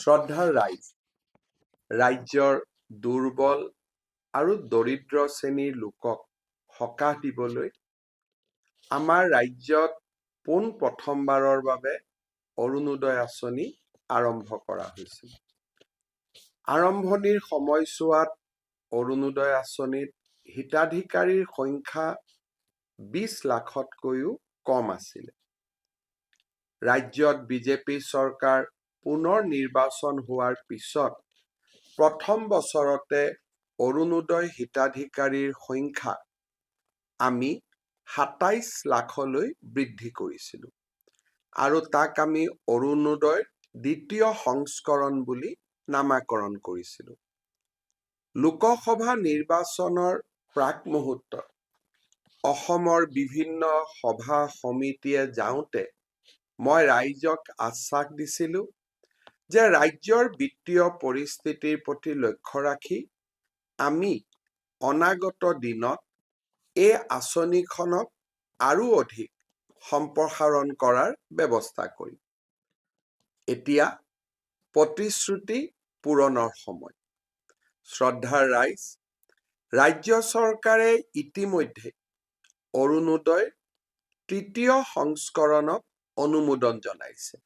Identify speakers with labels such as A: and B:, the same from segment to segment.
A: শ্ৰদ্ধাৰ ৰাইজ, ৰাজ্যৰ দুৰ্বল আৰু দৰিদ্ৰ শ্ৰেণীৰ লোকক সকাহ দিবলৈ আমাৰ ৰাজ্যত পোন প্ৰথমবাৰৰ বাবে অৰুণোদয় আঁচনি আৰম্ভ কৰা হৈছিল। আৰম্ভণিৰ সময়ছোৱাত অৰুণোদয় আঁচনিত হিতাধিকাৰীৰ সংখ্যা 20 লাখতকৈও কম আছিল। ৰাজ্যত বিজেপি চৰকাৰ পুনৰ নিৰ্বাচন হোৱাৰ পিছত প্ৰথম বছৰতে অৰুণোদয় হিতাধিকাৰীৰ সংখ্যা আমি 27 লাখলৈ বৃদ্ধি কৰিছিলোঁ আৰু তাক আমি অৰুণোদয়ৰ দ্বিতীয় সংস্কৰণ বুলি নামাকৰণ কৰিছিলোঁ। লোকসভা নিৰ্বাচনৰ প্ৰাক মুহূৰ্তত অসমৰ বিভিন্ন সভা সমিতিয়ে যাওঁতে মই ৰাইজক আশ্বাস দিছিলোঁ যে ৰাজ্যৰ বিত্তীয় পৰিস্থিতিৰ প্ৰতি লক্ষ্য ৰাখি আমি অনাগত দিনত এই আঁচনিখনক আৰু অধিক সম্প্ৰসাৰণ কৰাৰ ব্যৱস্থা কৰিম। এতিয়া প্ৰতিশ্ৰুতি পূৰণৰ সময়। শ্ৰদ্ধাৰ ৰাইজ, ৰাজ্য চৰকাৰে ইতিমধ্যে অৰুণোদয়ৰ তৃতীয় সংস্কৰণক অনুমোদন জনাইছে।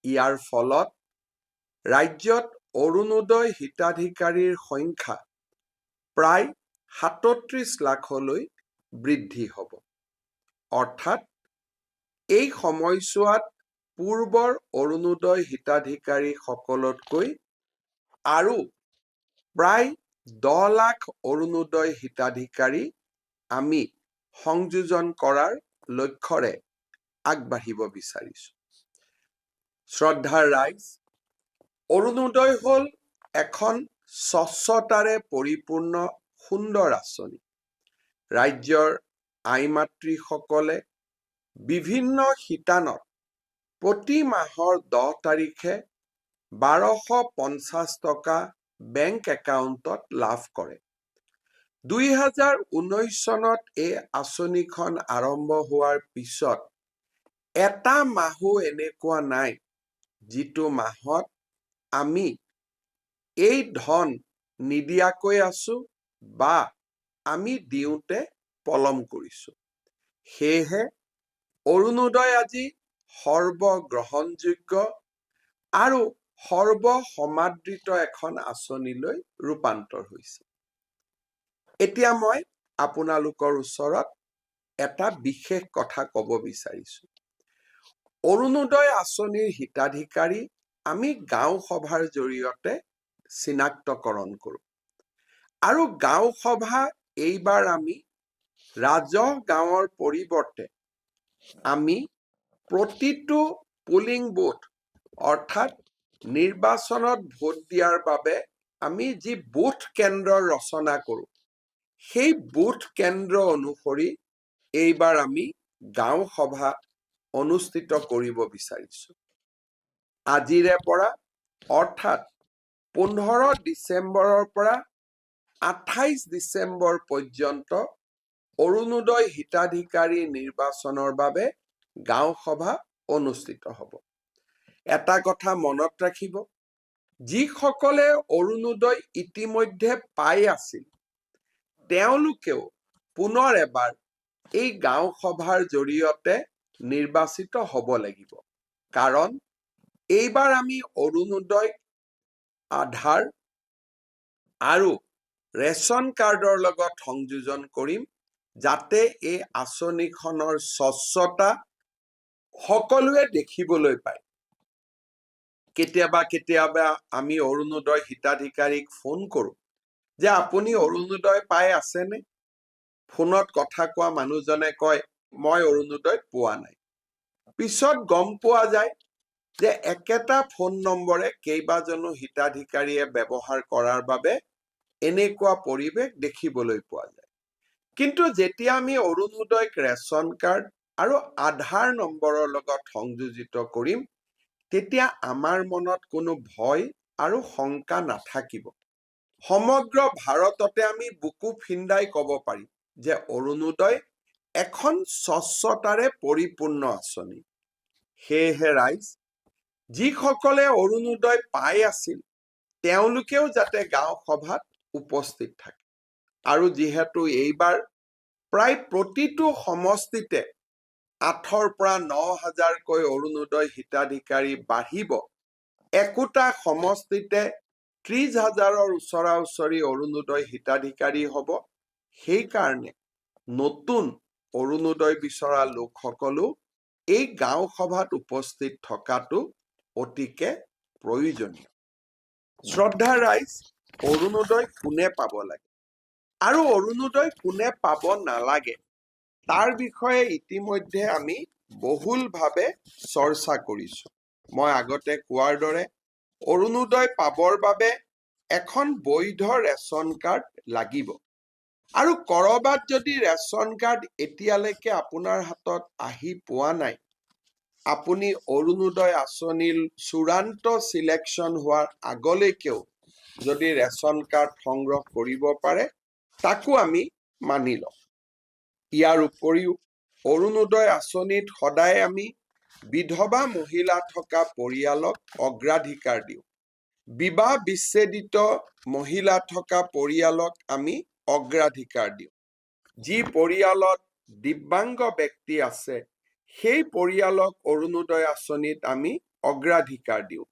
A: ইয়াৰ ফলত ৰাজ্যত অৰুণোদয় হিতাধিকাৰীৰ সংখ্যা প্ৰায় 37 লাখলৈ বৃদ্ধি হ'ব। অৰ্থাৎ এই সময়ছোৱাত পূৰ্বৰ অৰুণোদয় হিতাধিকাৰীসকলতকৈ আৰু প্ৰায় 10 লাখ অৰুণোদয় হিতাধিকাৰী আমি সংযোজন কৰাৰ লক্ষ্যৰে আগবাঢ়িব বিচাৰিছোঁ। শ্ৰদ্ধাৰ ৰাইজ, অৰুণোদয় হ'ল এখন স্বচ্ছতাৰে পৰিপূৰ্ণ সুন্দৰ আঁচনি। ৰাজ্যৰ আই মাতৃসকলে বিভিন্ন শিতানত প্ৰতি মাহৰ 10 তাৰিখে 1250 টকা বেংক একাউণ্টত লাভ কৰে। 2019 চনত এই আঁচনিখন আৰম্ভ হোৱাৰ পিছত এটা মাহো এনেকুৱা নাই যিটো মাহত আমি এই ধন নিদিয়াকৈ আছো বা আমি দিওঁতে পলম কৰিছো। সেয়েহে অৰুণোদয় আজি সৰ্বগ্ৰহণযোগ্য আৰু সৰ্বসমাদৃত এখন আঁচনিলৈ ৰূপান্তৰ হৈছে। এতিয়া মই আপোনালোকৰ ওচৰত এটা বিশেষ কথা ক'ব বিচাৰিছো। অৰুণোদয় আঁচনিৰ হিতাধিকাৰী আমি গাঁও সভাৰ জৰিয়তে চিনাক্তকৰণ কৰোঁ আৰু গাঁও সভা এইবাৰ আমি ৰাজহ গাঁৱৰ পৰিৱৰ্তে আমি প্ৰতিটো পোলিং বুথ অৰ্থাৎ নিৰ্বাচনত ভোট দিয়াৰ বাবে আমি যি বুথ কেন্দ্ৰ ৰচনা কৰোঁ সেই বুথ কেন্দ্ৰ অনুসৰি এইবাৰ আমি গাঁও সভা অনুষ্ঠিত কৰিব বিচাৰিছোঁ। আজিৰে পৰা অৰ্থাৎ 15 ডিচেম্বৰৰ পৰা 28 ডিচেম্বৰ পৰ্যন্ত অৰুণোদয় হিতাধিকাৰী নিৰ্বাচনৰ বাবে গাঁও সভা অনুষ্ঠিত হ'ব। এটা কথা মনত ৰাখিব, যিসকলে অৰুণোদয় ইতিমধ্যে পাই আছিল তেওঁলোকেও পুনৰ এবাৰ এই গাঁও সভাৰ জৰিয়তে নিৰ্বাচিত হ'ব লাগিব। কাৰণ এইবাৰ আমি অৰুণোদয় আধাৰ আৰু ৰেচন কাৰ্ডৰ লগত সংযোজন কৰিম যাতে এই আঁচনিখনৰ স্বচ্ছতা সকলোৱে দেখিবলৈ পায়। কেতিয়াবা আমি অৰুণোদয় হিতাধিকাৰীক ফোন কৰোঁ যে আপুনি অৰুণোদয় পাই আছেনে? ফোনত কথা কোৱা মানুহজনে কয় মই অৰুণোদয় পোৱা নাই। পিছত গম পোৱা যায় যে একেটা ফোন নম্বৰে কেইবাজনো হিতাধিকাৰীয়ে ব্যৱহাৰ কৰাৰ বাবে এনেকুৱা পৰিৱেশ দেখিবলৈ পোৱা যায়। কিন্তু যেতিয়া আমি অৰুণোদয়ক ৰেচন কাৰ্ড আৰু আধাৰ নম্বৰৰ লগত সংযোজিত কৰিম তেতিয়া আমাৰ মনত কোনো ভয় আৰু শংকা নাথাকিব। সমগ্ৰ ভাৰততে আমি বুকু ফিন্দাই ক'ব পাৰিম যে অৰুণোদয় এখন স্বচ্ছতাৰে পৰিপূৰ্ণ আঁচনি। সেয়েহে ৰাইজ, যিসকলে অৰুণোদয় পাই আছিল তেওঁলোকেও যাতে গাঁও সভাত উপস্থিত থাকে। আৰু যিহেতু এইবাৰ প্ৰায় প্ৰতিটো সমষ্টিতে 8,000ৰ পৰা 9,000কৈ অৰুণোদয় হিতাধিকাৰী বাঢ়িব, একোটা সমষ্টিতে 30,000ৰ ওচৰা-ওচৰি অৰুণোদয় হিতাধিকাৰী হ'ব। সেইকাৰণে নতুন অৰুণোদয় বিচৰা লোকসকলো এই গাঁও সভাত উপস্থিত থকাটো অতিকে প্ৰয়োজনীয়। শ্ৰদ্ধা ৰাইজ, অৰুণোদয় কোনে পাব লাগে আৰু অৰুণোদয় কোনে পাব নালাগে তাৰ বিষয়ে ইতিমধ্যে আমি বহুলভাৱে চৰ্চা কৰিছো। মই আগতে কোৱাৰ দৰে অৰুণোদয় পাবৰ বাবে এখন বৈধ ৰেচন কাৰ্ড লাগিব। আৰু কৰবাত যদি ৰেচন কাৰ্ড এতিয়ালৈকে আপোনাৰ হাতত আহি পোৱা নাই, আপুনি অৰুণোদয় আঁচনিৰ চূড়ান্ত সিলেকশ্যন হোৱাৰ আগলৈকেও যদি ৰেচন কাৰ্ড সংগ্ৰহ কৰিব পাৰে, তাকো আমি মানি লওঁ। ইয়াৰ উপৰিও অৰুণোদয় আঁচনিত সদায় আমি বিধৱা মহিলা থকা পৰিয়ালক অগ্ৰাধিকাৰ দিওঁ। বিবাহ বিচ্ছেদিত মহিলা থকা পৰিয়ালক আমি অগ্ৰাধিকাৰ দিওঁ। যি পৰিয়ালত দিব্যাংগ ব্যক্তি আছে সেই পৰিয়ালক অৰুণোদয় আঁচনিত আমি অগ্ৰাধিকাৰ দিওঁ।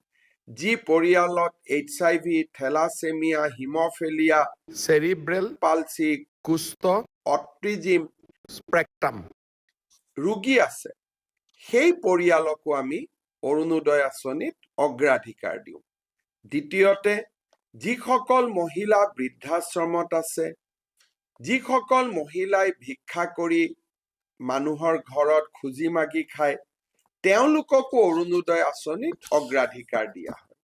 A: যি পৰিয়ালত HIV, থেলাছেমিয়া, হিমফেলিয়া, চেৰিব্ৰেল পালচি, কুষ্ঠ, অটিজিম স্পেক্ট্ৰাম ৰোগী আছে, সেই পৰিয়ালকো আমি অৰুণোদয় আঁচনিত অগ্ৰাধিকাৰ দিওঁ। দ্বিতীয়তে, যিসকল মহিলা বৃদ্ধাশ্ৰমত আছে, যিসকল মহিলাই ভিক্ষা কৰি মানুহৰ ঘৰত খুজি মাগি খায়, তেওঁলোককো অৰুণোদয় আঁচনিত অগ্ৰাধিকাৰ দিয়া হয়।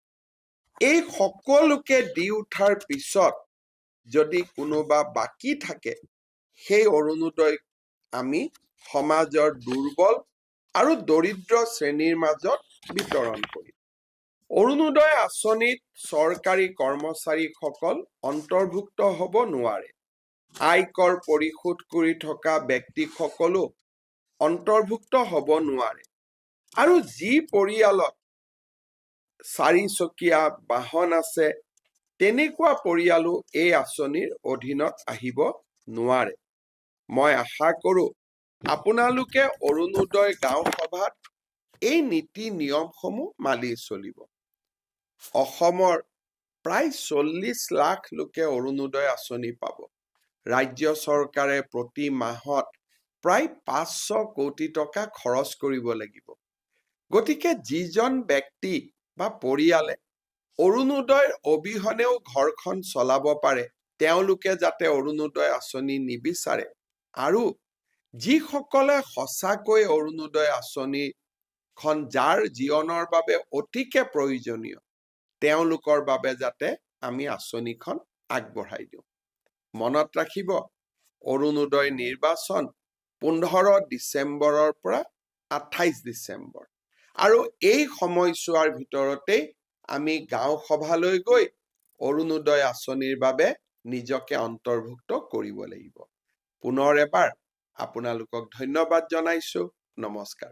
A: এই সকলোকে দি উঠাৰ পিছত যদি কোনোবা বাকী থাকে, সেই অৰুণোদয় আমি সমাজৰ দুৰ্বল আৰু দৰিদ্ৰ শ্ৰেণীৰ মাজত বিতৰণ কৰিম। অৰুণোদয় আঁচনিত চৰকাৰী কৰ্মচাৰীসকল অন্তৰ্ভুক্ত হ'ব নোৱাৰে। আয়কৰ পৰিশোধ কৰি থকা ব্যক্তিসকলো অন্তৰ্ভুক্ত হ'ব নোৱাৰে। আৰু যি পৰিয়ালত 4চকীয়া বাহন আছে, তেনেকুৱা পৰিয়ালো এই আঁচনিৰ অধীনত আহিব নোৱাৰে। মই আশা কৰোঁ আপোনালোকে অৰুণোদয় গাঁও সভাত এই নীতি নিয়মসমূহ মানি চলিব। অসমৰ প্ৰায় 40 লাখ লোকে অৰুণোদয় আঁচনি পাব। ৰাজ্য চৰকাৰে প্ৰতি মাহত প্ৰায় 500 কোটি টকা খৰচ কৰিব লাগিব। গতিকে যিজন ব্যক্তি বা পৰিয়ালে অৰুণোদয়ৰ অবিহনেও ঘৰখন চলাব পাৰে, তেওঁলোকে যাতে অৰুণোদয় আঁচনি নিবিচাৰে। আৰু যিসকলে সঁচাকৈ অৰুণোদয় আঁচনিখন যাৰ জীৱনৰ বাবে অতিকে প্ৰয়োজনীয়, তেওঁলোকৰ বাবে যাতে আমি আঁচনিখন আগবঢ়াই দিওঁ। মনত ৰাখিব, অৰুণোদয় নিৰ্বাচন 15 ডিচেম্বৰৰ পৰা 28 ডিচেম্বৰ। আৰু এই সময়ছোৱাৰ ভিতৰতেই আমি গাঁও সভালৈ গৈ অৰুণোদয় আঁচনিৰ বাবে নিজকে অন্তৰ্ভুক্ত কৰিব লাগিব। পুনৰ এবাৰ আপোনালোকক ধন্যবাদ জনাইছো। নমস্কাৰ।